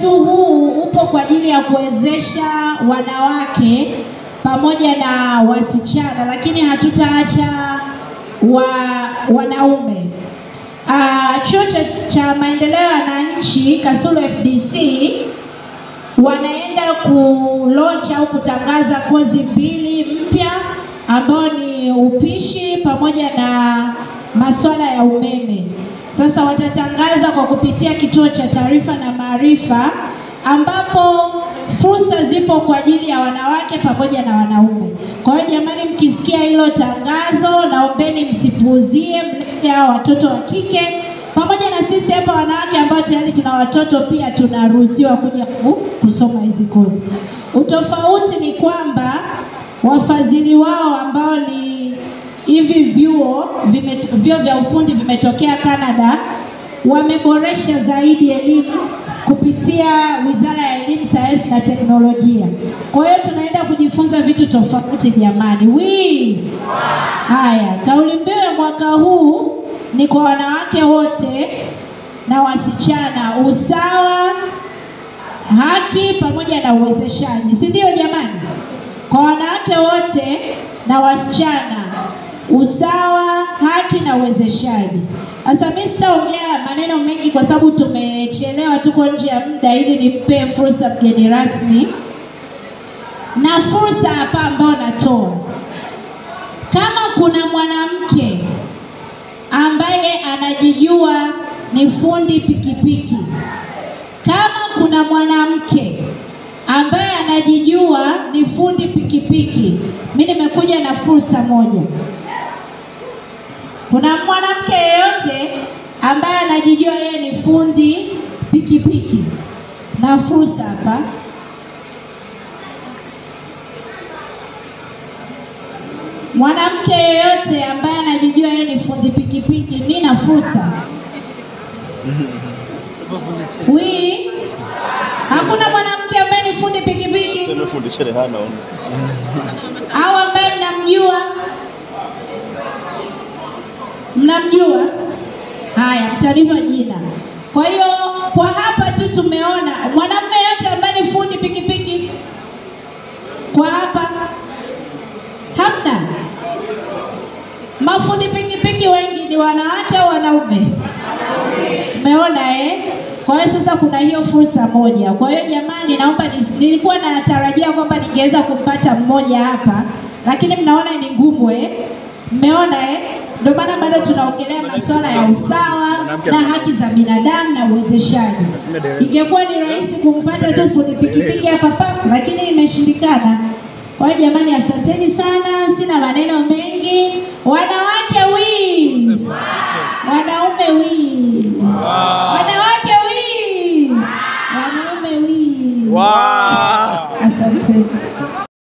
wetu huu upo kwa ajili ya kuwezesha wanawake pamoja na wasichana, lakini hatutaacha wanaume. Chuo cha maendeleo ya wananchi Kasulu FDC wanaenda launch au kutangaza kozi mbili mpya ambao ni upishi pamoja na masuala ya umeme. Sasa watatangaza kwa kupitia kituo cha taarifa na maarifa, ambapo fursa zipo kwa ajili ya wanawake pamoja na wanaume. Kwa hiyo jamani, mkisikia hilo tangazo, naombeni msipuuzie, mlete watoto wa kike pamoja na sisi hapa wanawake ambao tayari tuna watoto pia tunaruhusiwa kuja kusoma hizi kozi. Utofauti ni kwamba wafadhili wao ambao ni hivi vyuo vya ufundi vimetokea Canada, wameboresha zaidi elimu kupitia Wizara ya Elimu, Sayansi na Teknolojia. Kwa hiyo tunaenda kujifunza vitu tofauti jamani. Haya, kauli mbiu ya mwaka huu ni kwa wanawake wote na wasichana, usawa, haki pamoja na uwezeshaji. Si ndio jamani? Kwa wanawake wote na wasichana, usawa, haki na uwezeshaji. Sasa mimi sitaongea maneno mengi kwa sababu tumechelewa, tuko nje ya muda, ili nimpe fursa mgeni rasmi. Na fursa hapa ambao natoa, kama kuna mwanamke ambaye anajijua ni fundi pikipiki, kama kuna mwanamke ambaye anajijua ni fundi pikipiki, mimi nimekuja na fursa moja. Kuna mwanamke yeyote ambaye anajijua yeye ni fundi pikipiki, na fursa hapa. Mwanamke yeyote ambaye anajijua yeye ni fundi pikipiki, mimi na fursa. Hakuna mwanamke ambaye ni fundi pikipiki? Sema fundi cherehani au ambaye mnamjua? Mnamjua? Haya, mtanipa jina. Kwa hiyo kwa hapa tu tumeona mwanamume yote ambaye ni fundi pikipiki. Kwa hapa hamna. Mafundi pikipiki wengi ni wanawake au wanaume? Umeona Kwa hiyo sasa kuna hiyo fursa moja. Kwa hiyo jamani, naomba nilikuwa natarajia kwamba ningeweza kumpata mmoja hapa, lakini mnaona ni ngumu Mmeona Ndio maana bado tunaongelea masuala ya usawa na haki za binadamu na uwezeshaji. Ingekuwa ni rahisi kumpata tu fundi pikipiki hapa, lakini imeshindikana. Kwa hiyo jamani, asanteni sana, sina maneno mengi. Wanawake